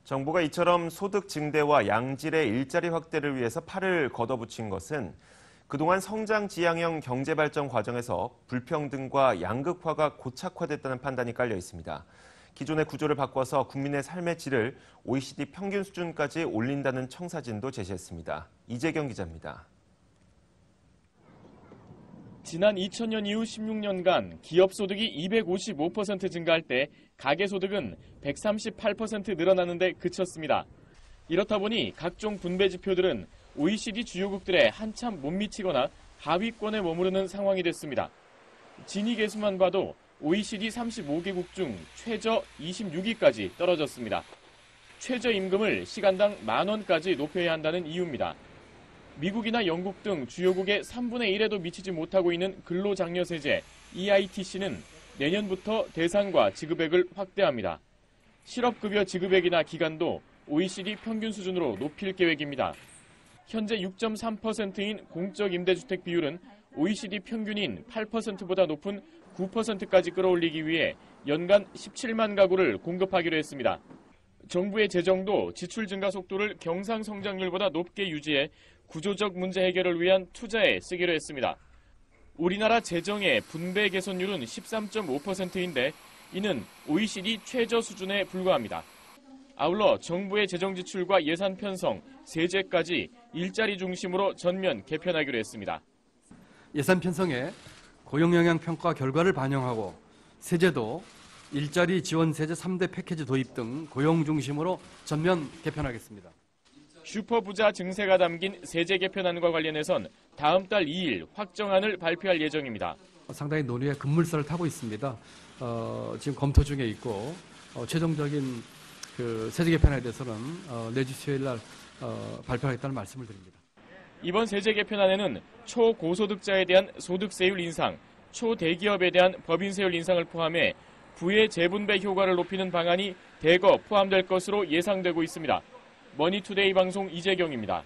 정부가 이처럼 소득 증대와 양질의 일자리 확대를 위해서 팔을 걷어붙인 것은 그동안 성장 지향형 경제 발전 과정에서 불평등과 양극화가 고착화됐다는 판단이 깔려 있습니다. 기존의 구조를 바꿔서 국민의 삶의 질을 OECD 평균 수준까지 올린다는 청사진도 제시했습니다. 이재경 기자입니다. 지난 2000년 이후 16년간 기업 소득이 255% 증가할 때 가계 소득은 138% 늘어나는 데 그쳤습니다. 이렇다 보니 각종 분배 지표들은 OECD 주요국들에 한참 못 미치거나 하위권에 머무르는 상황이 됐습니다. 진위 계수만 봐도 OECD 35개국 중 최저 26위까지 떨어졌습니다. 최저임금을 시간당 10,000원까지 높여야 한다는 이유입니다. 미국이나 영국 등 주요국의 3분의 1에도 미치지 못하고 있는 근로장려세제 EITC는 내년부터 대상과 지급액을 확대합니다. 실업급여 지급액이나 기간도 OECD 평균 수준으로 높일 계획입니다. 현재 6.3%인 공적 임대주택 비율은 OECD 평균인 8%보다 높은 9%까지 끌어올리기 위해 연간 17만 가구를 공급하기로 했습니다. 정부의 재정도 지출 증가 속도를 경상 성장률보다 높게 유지해 구조적 문제 해결을 위한 투자에 쓰기로 했습니다. 우리나라 재정의 분배 개선율은 13.5%인데 이는 OECD 최저 수준에 불과합니다. 아울러 정부의 재정 지출과 예산 편성, 세제까지 일자리 중심으로 전면 개편하기로 했습니다. 예산 편성에 고용 영향 평가 결과를 반영하고 세제도 일자리 지원 세제 3대 패키지 도입 등 고용 중심으로 전면 개편하겠습니다. 슈퍼부자 증세가 담긴 세제 개편안과 관련해선 다음 달 2일 확정안을 발표할 예정입니다. 상당히 논의의 급물살을 타고 있습니다. 지금 검토 중에 있고 최종적인 세제 개편에 대해서는 내주 수요일 날 발표하겠다는 말씀을 드립니다. 이번 세제 개편안에는 초고소득자에 대한 소득세율 인상, 초대기업에 대한 법인세율 인상을 포함해 부의 재분배 효과를 높이는 방안이 대거 포함될 것으로 예상되고 있습니다. 머니투데이 방송 이재경입니다.